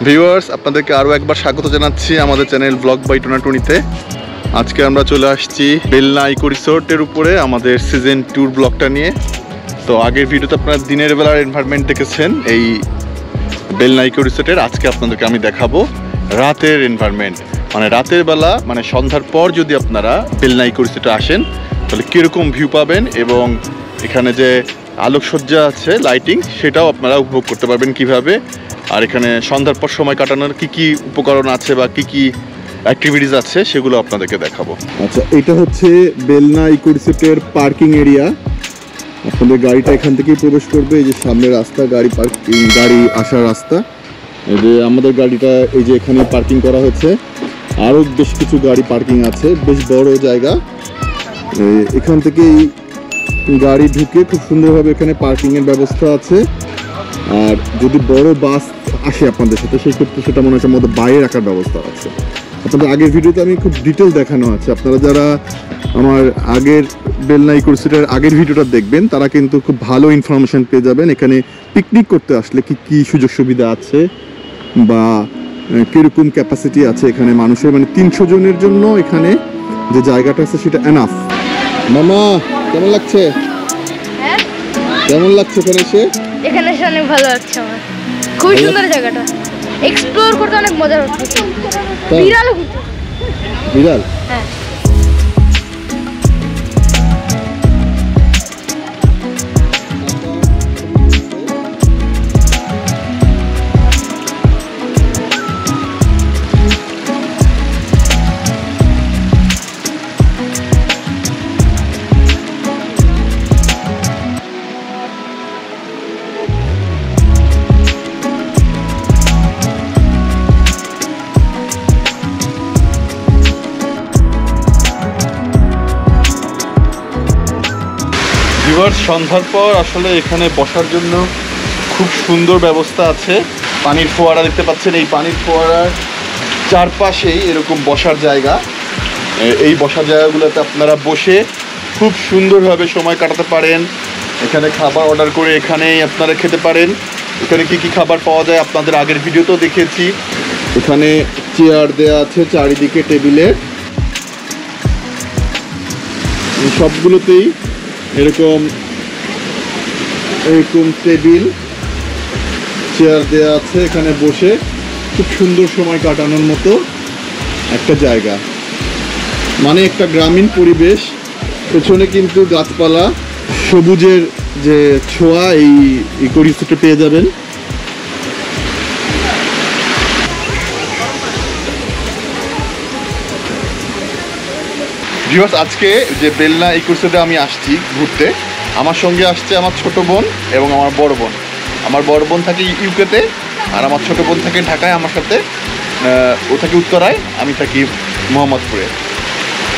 Viewers, আপনাদেরকে আরও একবার স্বাগত জানাচ্ছি আমাদের চ্যানেল ব্লগ বাই টোনাটুনিতে। আজকে আমরা চলে আসছি বেলনা ইকো রিসোর্টের উপরে আমাদের সিজন 2 ব্লগটা নিয়ে। তো আগের ভিডিওতে আপনারা দিনের বেলার এনভায়রনমেন্ট দেখেছেন এই বেলনা ইকো রিসোর্টের। আজকে আপনাদেরকে আমি দেখাবো রাতের এনভায়রনমেন্ট, মানে রাতের বেলা, মানে সন্ধ্যার পর যদি আপনারা বেলনা ইকো রিসোর্টে আসেন তাহলে কীরকম ভিউ পাবেন এবং এখানে যে আলোকসজ্জা আছে, লাইটিং, সেটাও আপনারা উপভোগ করতে পারবেন কিভাবে। আর এখানে সন্ধ্যার পর সময় কাটানোর কি উপকরণ আছে বা কি অ্যাক্টিভিটিস আছে সেগুলো আপনাদেরকে দেখাবো। আচ্ছা, এটা হচ্ছে বেলনা ইকো রিসোর্টের পার্কিং এরিয়া। আপনাদের গাড়িটা এখান থেকেই প্রবেশ করবে। এই যে সামনে রাস্তা, গাড়ি আসার রাস্তা। এই যে আমাদের গাড়িটা এই যে এখানে পার্কিং করা হয়েছে। আরও বেশ কিছু গাড়ি পার্কিং আছে, বেশ বড় জায়গা। এখান থেকেই গাড়ি ঢুকে খুব সুন্দরভাবে এখানে পার্কিংয়ের ব্যবস্থা আছে। আর যদি বড় বাস আসে আপনাদের সাথে, সেই ক্ষেত্রে সেটা মনে হচ্ছে আমাদের বাইরে রাখার ব্যবস্থা আছে। আপনাদের আগের ভিডিওতে আমি খুব ডিটেল দেখানো আছে। আপনারা যারা আমার আগের বেলনা ইকো রিসোর্টের আগের ভিডিওটা দেখবেন তারা কিন্তু খুব ভালো ইনফরমেশন পেয়ে যাবেন। এখানে পিকনিক করতে আসলে কি সুযোগ সুবিধা আছে বা কীরকম ক্যাপাসিটি আছে এখানে মানুষের, মানে 300 জনের জন্য এখানে যে জায়গাটা আছে সেটা এনাফ। মামা, কেমন লাগছে? কেমন লাগছে এখানে এসে? এখানে এসে অনেক ভালো লাগছে আমার। খুব সুন্দর জায়গাটা, এক্সপ্লোর করতে অনেক মজা হচ্ছে। বিড়াল? হ্যাঁ। সন্ধ্যার পর আসলে এখানে বসার জন্য খুব সুন্দর ব্যবস্থা আছে। পানির ফোয়ারা দেখতে পাচ্ছেন, এই পানির ফোয়ারার চারপাশেই এরকম বসার জায়গা। এই বসার জায়গাগুলোতে আপনারা বসে খুব সুন্দরভাবে সময় কাটাতে পারেন। এখানে খাবার অর্ডার করে এখানেই আপনারা খেতে পারেন। এখানে কি খাবার পাওয়া যায় আপনাদের আগের ভিডিওতেও দেখেছি। এখানে চেয়ার দেওয়া আছে চারিদিকে টেবিলে, সবগুলোতেই এরকম টেবিল চেয়ার দেওয়া আছে। এখানে বসে খুব সুন্দর সময় কাটানোর মতো একটা জায়গা, মানে একটা গ্রামীণ পরিবেশ। পেছনে কিন্তু গাছপালা, সবুজের যে ছোঁয়া এই ইকো রিসোর্টে পেয়ে যাবেন। ভিউয়ার্স, আজকে যে বেলনা ইকো রিসোর্টে আমি আসছি ঘুরতে, আমার সঙ্গে আসছে আমার ছোট বোন এবং আমার বড় বোন। আমার বড় বোন থাকে ইউকেতে আর আমার ছোট বোন থাকে ঢাকায় আমার সাথে। ও থাকে উত্তরায়, আমি থাকি মোহাম্মদপুরে।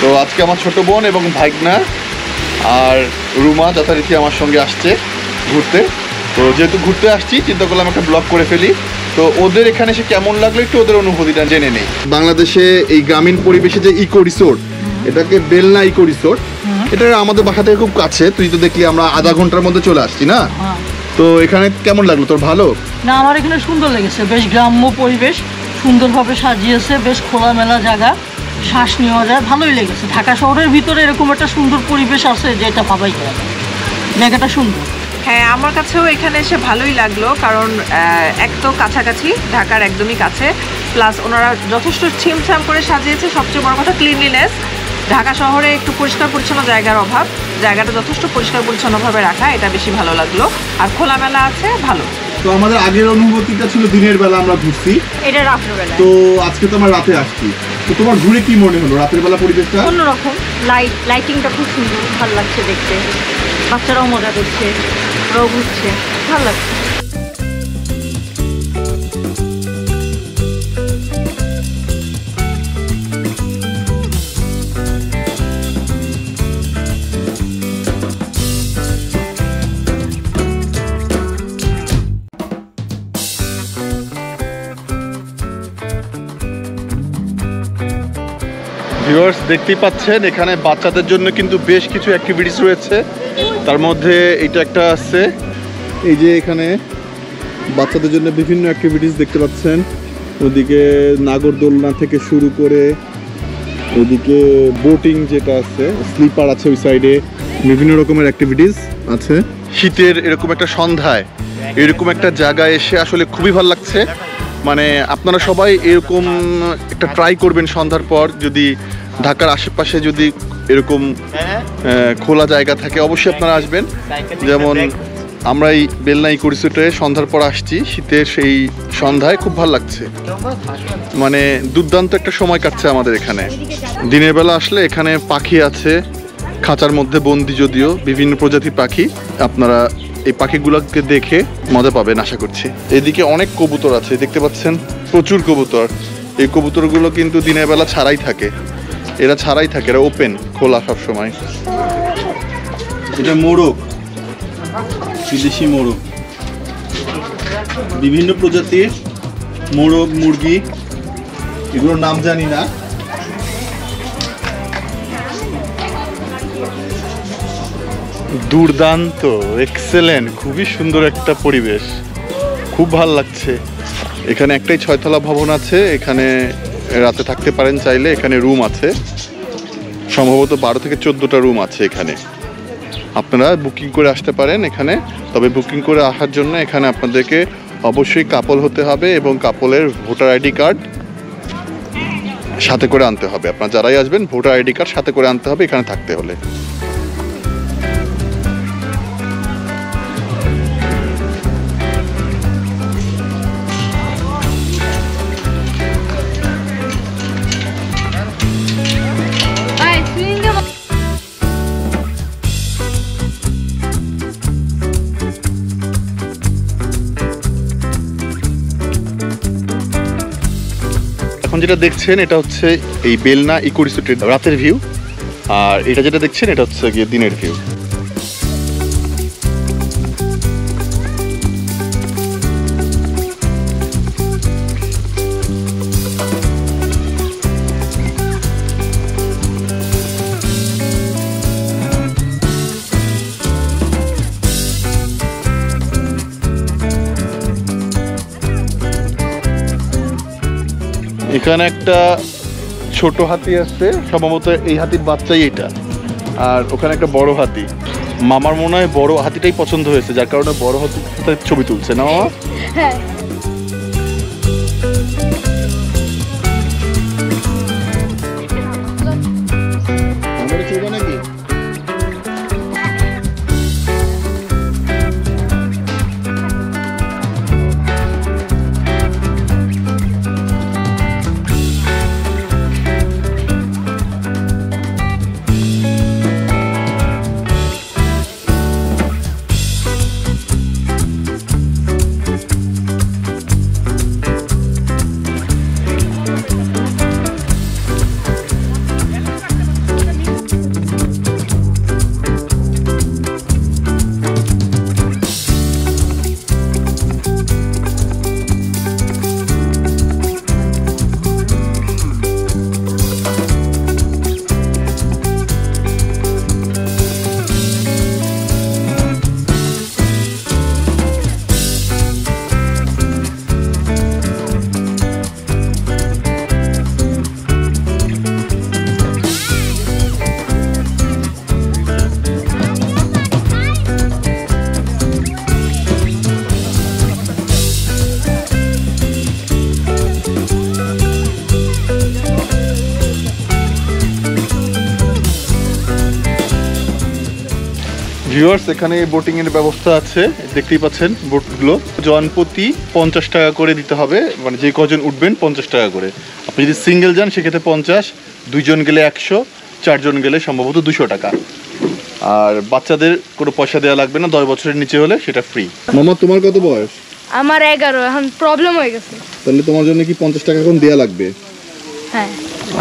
তো আজকে আমার ছোট বোন এবং ভাইগনা আর রুমা যথারীতি আমার সঙ্গে আসছে ঘুরতে। তো যেহেতু ঘুরতে আসছি, চিন্তা করলাম একটা ব্লগ করে ফেলি। তো ওদের এখানে এসে কেমন লাগলো একটু ওদের অনুভূতিটা জেনে নেই। বাংলাদেশে এই গ্রামীণ পরিবেশে যে ইকো রিসোর্ট, এটাকে বেলনা ইকো রিসোর্ট, এটা আমাদের বাসা থেকে খুব কাছে। তুই তো দেখলি আমরা আধা ঘন্টার মধ্যে চলে আসছি না? তো এখানে কেমন লাগলো তোর? ভালো না, আমার এখানে সুন্দর লেগেছে। বেশ গ্রাম্য পরিবেশ, সুন্দরভাবে সাজিয়েছে, বেশ খোলামেলা জায়গা, শ্বাস নেওয়া যায়, ভালোই লেগেছে। ঢাকা শহরের ভিতরে এরকম একটা সুন্দর পরিবেশ আছে যেটা ভাবাই যায়, জায়গাটা সুন্দর। হ্যাঁ, আমার কাছেও এখানে এসে ভালোই লাগলো, কারণ এক তো কাছাকাছি, ঢাকার একদমই কাছে, প্লাস ওনারা যথেষ্ট ছিমছাম করে সাজিয়েছে। সবচেয়ে বড় কথা ক্লিনলিনেস। ঢাকা শহরে একটু পরিষ্কার পরিচ্ছন্ন জায়গার অভাব, জায়গাটা যথেষ্ট পরিষ্কার পরিচ্ছন্নভাবে রাখা, এটা বেশি ভালো লাগলো। আর খোলামেলা আছে, ভালো। তো আমাদের আগের অনুভূতিটা ছিল দিনের বেলা আমরা ঘুরছি, এটা রাতের বেলা। তো আজকে তো আমরা রাতে আসছি। তো তোমার ঘুরে কি মনে হলো? রাতের বেলা পরিবেশটা অন্যরকম, লাইটিংটা খুব সুন্দর, ভালো লাগছে দেখতে। বাচ্চারাও মজা করছে, ওরাও ঘুরছে, ভালো লাগছে। ভিউয়ার্স, দেখতেই পাচ্ছেন এখানে বাচ্চাদের জন্য কিন্তু বেশ কিছু অ্যাক্টিভিটিস রয়েছে। তার মধ্যে এটা একটা আছে, এই যে এখানে বাচ্চাদের জন্য বিভিন্ন অ্যাক্টিভিটিস দেখতে পাচ্ছেন। ওদিকে নাগরদোলনা থেকে শুরু করে ওদিকে বোটিং যেটা আছে, স্লিপার আছে ওই সাইডে, বিভিন্ন রকমের অ্যাক্টিভিটিস আছে। শীতের এরকম একটা সন্ধ্যায় এরকম একটা জায়গায় এসে আসলে খুবই ভালো লাগছে। মানে আপনারা সবাই এরকম একটা ট্রাই করবেন সন্ধ্যার পর, যদি ঢাকার আশেপাশে যদি এরকম খোলা জায়গা থাকে অবশ্যই আপনারা আসবেন। যেমন আমরা এই বেলনা ইকো রিসোর্টে সন্ধ্যার পর আসছি, শীতের সেই সন্ধ্যায় খুব ভালো লাগছে। মানে দুর্দান্ত একটা সময় কাটছে আমাদের এখানে। দিনের বেলা আসলে এখানে পাখি আছে, খাঁচার মধ্যে বন্দি যদিও, বিভিন্ন প্রজাতির পাখি। আপনারা এই পাখিগুলোকে দেখে মজা পাবেন আশা করছি। এদিকে অনেক কবুতর আছে, দেখতে পাচ্ছেন প্রচুর কবুতর। এই কবুতরগুলো কিন্তু দিনের বেলা ছাড়াই থাকে, এরা ছাড়াই থাকে, এরা ওপেন, খোলা সব সময়। এটা মোরগ, বিদেশি মোরগ, বিভিন্ন প্রজাতির মোরগ, মুরগি, এগুলোর নাম জানি না। দুর্দান্ত, এক্সেলেন্ট, খুবই সুন্দর একটা পরিবেশ, খুব ভাল লাগছে। এখানে একটাই 6 তলা ভবন আছে, এখানে রাতে থাকতে পারেন চাইলে। এখানে রুম আছে সম্ভবত 12 থেকে 14টা রুম আছে এখানে। আপনারা বুকিং করে আসতে পারেন এখানে। তবে বুকিং করে আসার জন্য এখানে আপনাদেরকে অবশ্যই কাপল হতে হবে এবং কাপলের ভোটার আইডি কার্ড সাথে করে আনতে হবে। আপনারা যারাই আসবেন ভোটার আইডি কার্ড সাথে করে আনতে হবে এখানে থাকতে হলে। এখন যেটা দেখছেন এটা হচ্ছে এই বেলনা ইকো রিসোর্টের রাতের ভিউ, আর এটা যেটা দেখছেন এটা হচ্ছে গিয়ে দিনের ভিউ। এখানে একটা ছোট হাতি আছে, সম্ভবত এই হাতির বাচ্চাই এটা, আর ওখানে একটা বড় হাতি। মামার মনে হয় বড় হাতিটাই পছন্দ হয়েছে, যার কারণে বড় হাতির সাথে ছবি তুলছে না মামা? হ্যাঁ। নাকি ভিউয়ার্স, এখানে বোটিং এর ব্যবস্থা আছে, দেখতেই পাচ্ছেন বোটগুলো। জনপ্রতি 50 টাকা করে দিতে হবে, মানে যে কজন উঠবেন 50 টাকা করে। আপনি যদি সিঙ্গেল যান সেক্ষেত্রে 50, 2 জন গেলে 100, 4 জন গেলে সম্ভবত 200 টাকা। আর বাচ্চাদের কোনো পয়সা দেওয়া লাগবে না, 10 বছরের নিচে হলে সেটা ফ্রি। মামা, তোমার কত বয়স? আমার 11, এখন প্রবলেম হয়ে গেছে। তাহলে তোমার জন্য কি 50 টাকা এখন দেওয়া লাগবে? হ্যাঁ।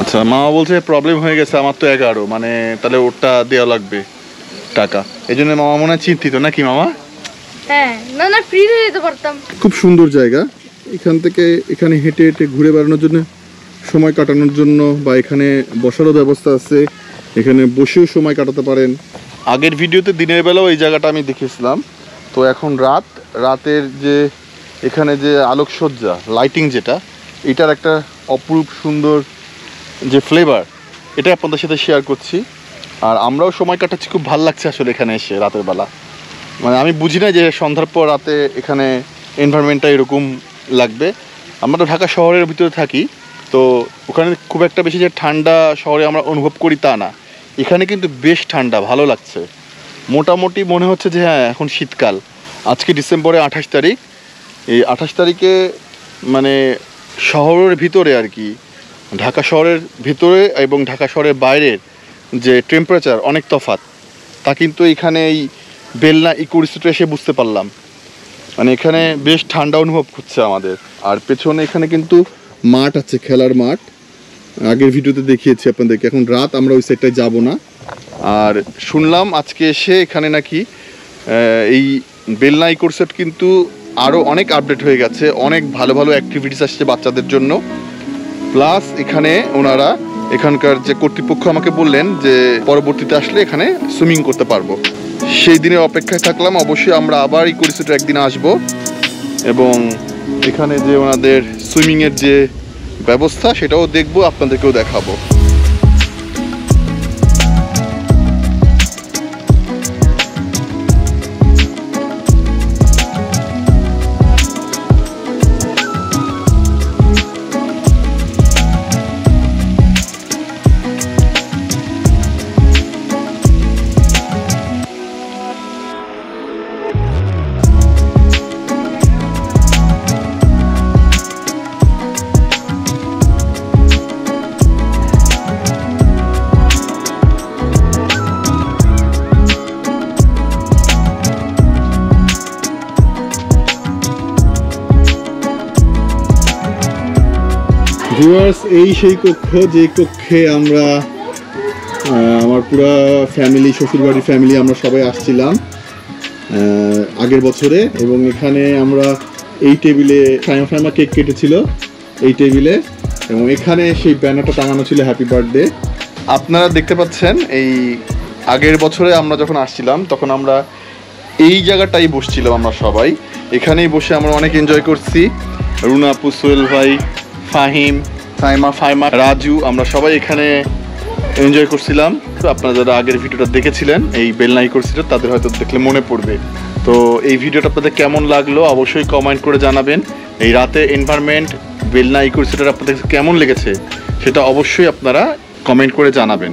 আচ্ছা, মামা বলছে প্রবলেম হয়ে গেছে, আমার তো 11, মানে তাহলে ওটা দেওয়া লাগবে টাকা। এই জন্য মামা মনে হয় চিন্তিত, নাকি মামা? হ্যাঁ, না না, ফ্রিতে যেতে পারতাম। খুব সুন্দর জায়গা, এখান থেকে এখানে হেঁটে হেঁটে ঘুরে বেড়ানোর জন্য, সময় কাটানোর জন্য, বা এখানে বসারও ব্যবস্থা আছে, এখানে বসেও সময় কাটাতে পারেন। আগের ভিডিওতে দিনের বেলাও এই জায়গাটা আমি দেখেছিলাম, তো এখন রাতের যে এখানে যে আলোকসজ্জা, লাইটিং যেটা, এটার একটা অপরূপ সুন্দর যে ফ্লেভার, এটা আপনাদের সাথে শেয়ার করছি। আর আমরাও সময় কাটাচ্ছি, খুব ভালো লাগছে আসলে এখানে এসে রাতের বেলা। মানে আমি বুঝি না যে সন্ধ্যার পর রাতে এখানে এনভায়রনমেন্টটা এরকম লাগবে। আমরা তো ঢাকা শহরের ভিতরে থাকি, তো ওখানে খুব একটা বেশি যে ঠান্ডা শহরে আমরা অনুভব করি তা না, এখানে কিন্তু বেশ ঠান্ডা, ভালো লাগছে। মোটামুটি মনে হচ্ছে যে হ্যাঁ এখন শীতকাল। আজকে ডিসেম্বরে 28 তারিখ। এই 28 তারিখে মানে শহরের ভিতরে আর কি, ঢাকা শহরের ভিতরে এবং ঢাকা শহরের বাইরের যে টেম্পারেচার অনেক তফাৎ, তা কিন্তু এখানে এই বেলনা ইকো রিসোর্টে এসে বুঝতে পারলাম। মানে এখানে বেশ ঠান্ডা অনুভব হচ্ছে আমাদের। আর পেছনে এখানে কিন্তু মাঠ আছে, খেলার মাঠ, আগের ভিডিওতে দেখিয়েছি আপনাদেরকে। এখন রাত, আমরা ওই সাইডটায় যাব না। আর শুনলাম আজকে এসে এখানে নাকি এই বেলনা ইকো রিসোর্ট কিন্তু আরও অনেক আপডেট হয়ে গেছে, অনেক ভালো ভালো অ্যাক্টিভিটিস আসছে বাচ্চাদের জন্য। প্লাস এখানে ওনারা, এখানকার যে কর্তৃপক্ষ আমাকে বললেন যে পরবর্তীতে আসলে এখানে সুইমিং করতে পারবো। সেই দিনের অপেক্ষায় থাকলাম। অবশ্যই আমরা আবার ইকো রিসোর্টে একদিন আসবো এবং এখানে যে ওনাদের সুইমিংয়ের যে ব্যবস্থা সেটাও দেখবো, আপনাদেরকেও দেখাবো। ভিউয়ার্স, এই সেই কক্ষ যে কক্ষে আমরা আমার পুরো ফ্যামিলি, শ্বশুরবাড়ির ফ্যামিলি, আমরা সবাই আসছিলাম আগের বছরে। এবং এখানে আমরা এই টেবিলে ফাইমা কেক কেটেছিল এই টেবিলে, এবং এখানে সেই ব্যানারটা টাঙানো ছিল হ্যাপি বার্থডে। আপনারা দেখতে পাচ্ছেন এই আগের বছরে আমরা যখন আসছিলাম তখন আমরা এই জায়গাটাই বসছিলাম, আমরা সবাই এখানেই বসে আমরা অনেক এনজয় করছি। রুনা আপু, সোহেল ভাই, ফাহিম, ফাইমা, রাজু, আমরা সবাই এখানে এনজয় করছিলাম। তো আপনারা যারা আগের ভিডিওটা দেখেছিলেন এই বেলনা ইকো রিসোর্ট, তাদের হয়তো দেখলে মনে পড়বে। তো এই ভিডিওটা আপনাদের কেমন লাগলো অবশ্যই কমেন্ট করে জানাবেন। এই রাতে এনভায়রনমেন্ট বেলনা ইকো রিসোর্ট আপনাদের কেমন লেগেছে সেটা অবশ্যই আপনারা কমেন্ট করে জানাবেন।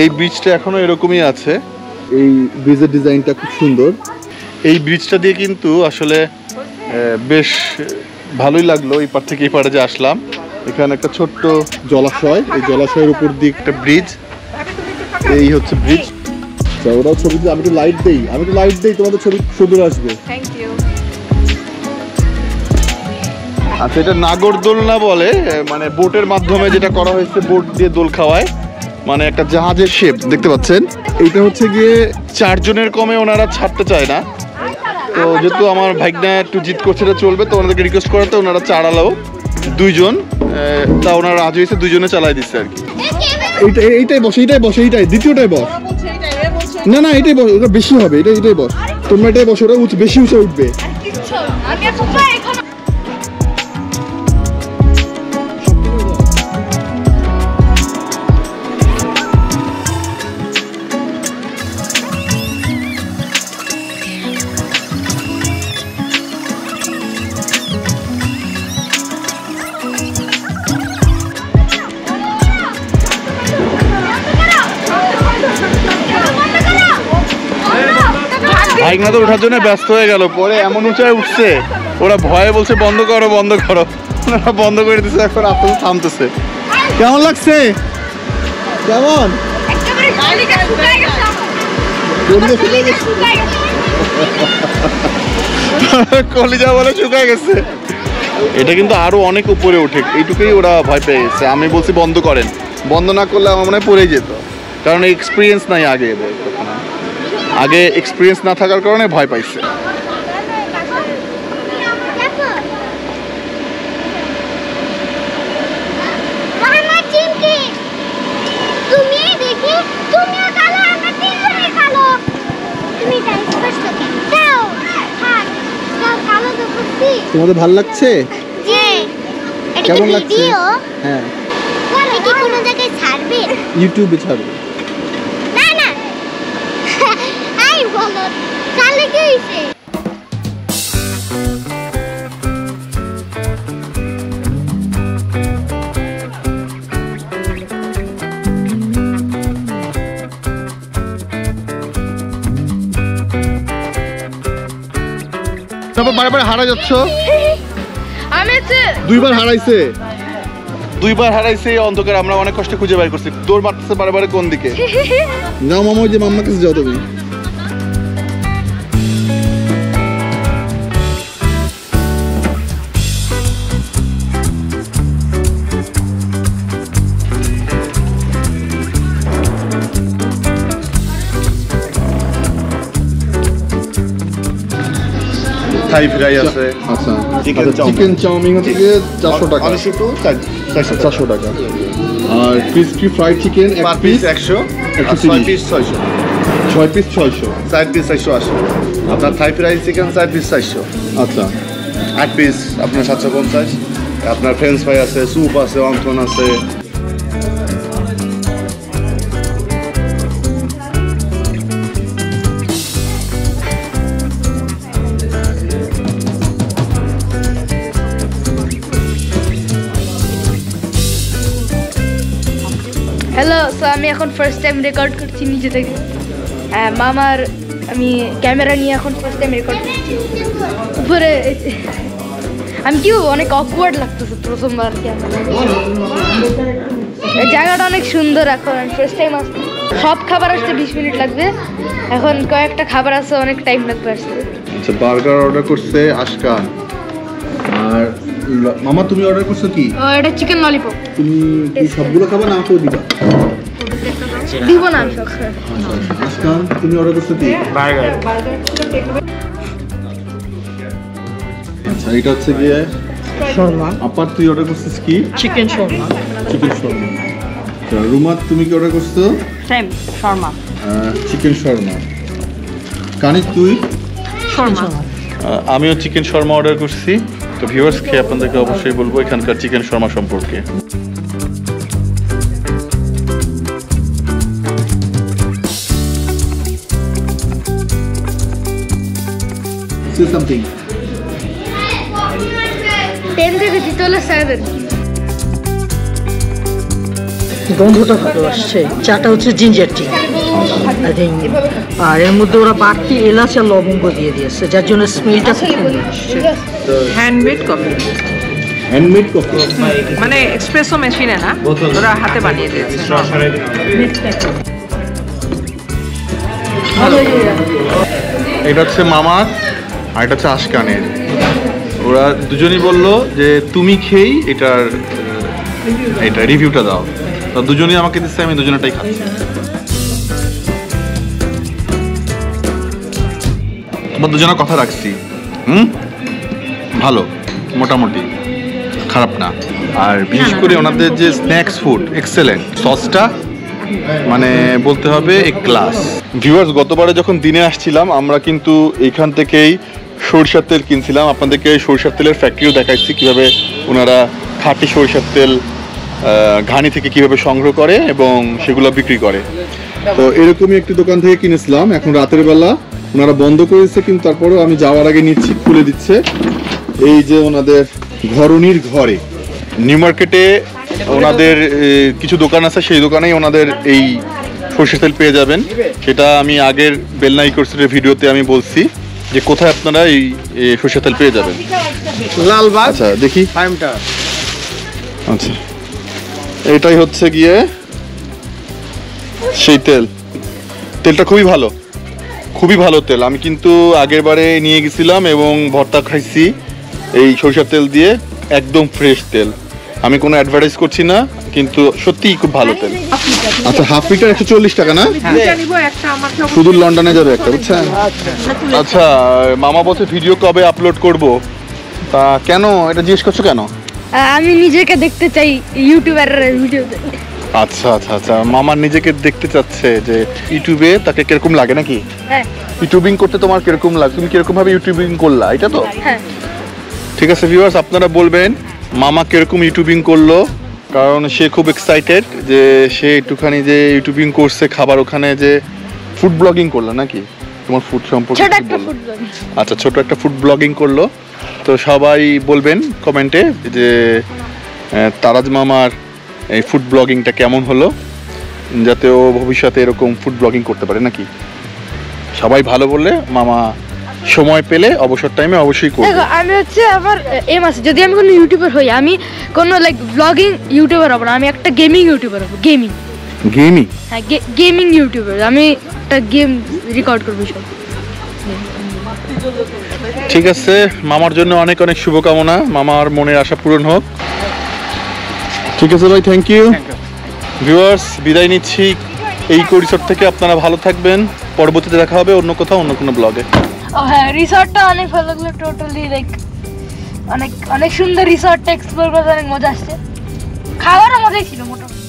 এই ব্রিজটা এখনো এরকমই আছে, এই ব্রিজের ডিজাইনটা খুব সুন্দর। এই ব্রিজটা দিয়ে কিন্তু আসলে বেশ ভালোই লাগলো। এই পার থেকে এই পারে যে আসলাম, এখানে একটা ছোট্ট জলাশয়, এই জলাশয়ের উপর দিয়ে একটা ব্রিজ, এই হচ্ছে ব্রিজ। ওরাও ছবি, আমি একটু লাইট দেই, তোমাদের ছবি সুন্দর আসবে। Thank you. আচ্ছা, এটা নাগরদোলনা বলে, মানে বোটের মাধ্যমে যেটা করা হয়েছে, বোট দিয়ে দোল খাওয়ায়, মানে একটা জাহাজের শেপ দেখতে পাচ্ছেন। এইটা হচ্ছে গিয়ে 4 জনের কমে ওনারা ছাড়তে চায় না। তো যেহেতু আমার ভাইগনা একটু জিদ করছে এটা চলবে, তো ওনাদেরকে রিকোয়েস্ট করাতে ওনারা চালালো 2 জন, তা ওনারা রাজি হয়েছে, 2 জনে চালাই দিচ্ছে আর কি। এইটাই বসে, দ্বিতীয়টাই বস। না এটাই বস, ওটা বেশি হবে, এটাই বস। তোমরা এটাই বসো, ওটা বেশি উঁচে উঠবে। ভাইগনা তো ওঠার জন্য ব্যস্ত হয়ে গেল, পরে এমন উঁচায় উঠছে ওরা ভয়ে বলছে বন্ধ করো। ওরা বন্ধ করে দিচ্ছে, এখন আস্তে থামতেছে। কেমন লাগছে? কেমন কলিজা বলে শুকায় গেছে। এটা কিন্তু আরো অনেক উপরে উঠে, এইটুকুই ওরা ভয় পেয়ে গেছে। আমি বলছি বন্ধ করেন, বন্ধ না করলে আমার মনে হয় পড়ে যেত, কারণ এক্সপিরিয়েন্স নাই আগে এক্সপিরিয়েন্স না থাকার কারণে ভয় পাইছে। তোমাদের ভালো লাগছে? যে এটা কেমন কি লাগছে? ভিডিও? হ্যাঁ, এটা কি কোনো জায়গায় ছাড়বে? ইউটিউবে ছাড়বে। না না আই বলো তাহলে কি হইছে? তারপর বারবার হারা যাচ্ছ। আমি দুইবার হারাইছে, দুইবার হারাইছে এই অন্ধকার। আমরা অনেক কষ্ট খুঁজে বের করছি। দৌড় মারতেছে বারে কোন দিকে? যাও মামা, ওই যে মাম্মার কাছে যাও তুমি। থাই ফ্রাই আছে, আচ্ছা, Chicken chow mein। Chicken chow mein হচ্ছে 400 টাকা। 400 টাকা। আর ক্রিসপি ফ্রাইড চিকেন এক পার পিস পিস 100 আর 130। 6 পিস 600, 6 পিস 600। 4 পিস 480। আপনার থাই ফ্রাই চিকেন 4 পিস 400, আচ্ছা, 8 পিস আপনার 750। আপনার ফ্রেঞ্চ ফ্রাই আছে, স্যুপ আছে, অন্থন আছে। হ্যালো, সো আমি এখন ফার্স্ট টাইম রেকর্ড করছি নিজে থেকে। মামার আমি ক্যামেরা নিয়ে এখন ফার্স্ট টাইম রেকর্ড করছি। উপরে আমি কি অনেক অকওয়ার্ড লাগতেছে প্রথমবার ক্যামেরা। এই জায়গাটা অনেক সুন্দর। এখন ফার্স্ট টাইম আসছে, সব খাবার আসতে 20 মিনিট লাগবে। এখন কয়েকটা খাবার আছে, অনেক টাইম লাগবে আসতে। আচ্ছা, বার্গার অর্ডার করছে আশকান। আর মামা তুমি অর্ডার করছো কি? এটা চিকেন ললিপপ। তুমি কি সবগুলো খাবার না আমাকেও দিবা? দিব না আমি সব। আশকান তুমি অর্ডার করছো কি? বার্গার। আচ্ছা, এটা হচ্ছে গিয়ে শর্মা, আপার তুই অর্ডার করছিস কি? Chicken shawarma. Chicken shawarma. Ruma তুমি কি অর্ডার করছো? Same shawarma. Chicken shawarma. Kanik তুই? শর্মা। আমিও চিকেন শর্মা অর্ডার করছি। তো ভিউয়ার্স খেয়ে আপনাদেরকে অবশ্যই বলবো এখানকার চিকেন শর্মা সম্পর্কে। Say something. 10 থেকে দিতে হলে 7। গন্ধটা ভালো আসছে। চাটা হচ্ছে জিঞ্জার টি, আর এর মধ্যে ওরা বাড়তি এলাচ আর লবঙ্গ দিয়ে দিয়েছে, যার জন্য স্মেলটা খুব সুন্দর আসছে। Handmade coffee, handmade coffee. মানে এক্সপ্রেসো মেশিনে না, ওরা হাতে বানিয়ে দিয়েছে। এটা হচ্ছে মামার আর এটা হচ্ছে আশকানের। ওরা দুজনই বললো যে তুমি খেয়েই এটা রিভিউটা দাও। তো দুজনেই আমাকে দিচ্ছে, আমি দুজনেরটাই খাচ্ছি। তোমার দুজনের কথা রাখছি। ভালো, মোটামুটি খারাপ না। আর বিশেষ করে ওনাদের যে স্ন্যাক্স ফুড এক্সেলেন্ট। সসটা মানে বলতে হবে এক ক্লাস। ভিউয়ার্স, গতবারে যখন দিনে আসছিলাম আমরা কিন্তু এখান থেকেই সরিষার তেল কিনছিলাম। আপনাদেরকে সরিষার তেলের ফ্যাক্টরিও দেখাচ্ছি, কীভাবে ওনারা খাঁটি সরিষার তেল ঘানি থেকে কিভাবে সংগ্রহ করে এবং সেগুলো বিক্রি করে। তো এরকমই একটি দোকান থেকে কিনেছিলাম। এখন রাতের বেলা ওনারা বন্ধ করেছে, কিন্তু তারপরেও আমি যাওয়ার আগে নিচ্ছি, খুলে দিচ্ছে। এই যে ওনাদের ঘরনির ঘরে নিউ মার্কেটে ওনাদের কিছু দোকান আছে, সেই দোকানেই ওনাদের এই সরষের তেল পেয়ে যাবেন। সেটা আমি আগের বেলনা ইকোর্সের ভিডিওতে আমি বলছি যে কোথায় আপনারা এই সরষের তেল পেয়ে যাবেন। লালবাগ। আচ্ছা দেখি। আচ্ছা, এটাই হচ্ছে গিয়ে সেই তেলটা খুবই ভালো, খুবই ভালো তেল। আমি কিন্তু আগের বারে নিয়ে গেছিলাম এবং ভর্তা খাইছি এই সরষের তেল দিয়ে, একদম ফ্রেশ তেল। আমি কোনো অ্যাডভার্টাইজ করছি না, কিন্তু সত্যিই খুব ভালো তেল। আচ্ছা, হাফ লিটার 140 টাকা না? শুধু লন্ডনে যাবে একটা, বুঝছেন? আচ্ছা, মামা বলছে ভিডিও কবে আপলোড করব, তা কেন এটা জিজ্ঞেস করছো কেন? আমি নিজেকে দেখতে চাই ইউটিউবারের ভিডিওতে। আচ্ছা আচ্ছা আচ্ছা, মামার নিজেকে দেখতে চাচ্ছে যে ইউটিউবে তাকে কিরকম লাগে নাকি? হ্যাঁ ইউটিউবিং করতে তোমার কিরকম লাগে? তুমি কিরকম ভাবে ইউটিউবিং করলা, এটা তো? হ্যাঁ। ঠিক আছে ভিউয়ার্স, আপনারা বলবেন মামা কিরকম ইউটিউবিং করলো, কারণ সে খুব এক্সাইটেড যে সে একটুখানি যে ইউটিউবিং করছে খাবার, ওখানে যে ফুড ব্লগিং করলো নাকি, তোমার ফুড সম্পর্কে ছোট কি একটা বললো? ফুটবল আচ্ছা, ছোট একটা ফুড ব্লগিং করলো। তো সবাই বলবেন কমেন্টে যে তারাজ মামার এই ফুড ব্লগিংটা কেমন হলো, যাতে ও ভবিষ্যতে এরকম ফুড ব্লগিং করতে পারে নাকি। সবাই ভালো বললে মামা সময় পেলে অবসর টাইমে অবশ্যই করবে। দেখো আমি হচ্ছে আমার এম আছে, যদি আমি কোনো ইউটিউবার হই, আমি কোনো লাইক ব্লগিং ইউটিউবার হবো না, আমি একটা গেমিং ইউটিউবার হবো। গেমিং, গেমিং, হ্যাঁ গেমিং ইউটিউবার, আমি একটা গেম রেকর্ড করবো সব। ঠিক আছে, মামার জন্য অনেক অনেক শুভকামনা, মামার মনের আশা পূরণ হোক। ঠিক আছে ভাই, থ্যাংক ইউ। ভিউয়ার্স, বিদায় নিচ্ছি এই রিসোর্ট থেকে। আপনারা ভালো থাকবেন, পরবর্তীতে দেখা হবে অন্য কোথাও অন্য কোনো ব্লগে। ও হ্যাঁ, রিসর্টটা অনেক ভালো লাগলো, টোটালি লাইক অনেক অনেক সুন্দর রিসর্টটা এক্সপ্লোর করতে অনেক মজা আসছে, খাওয়ারও মজাই ছিল মোটামুটি।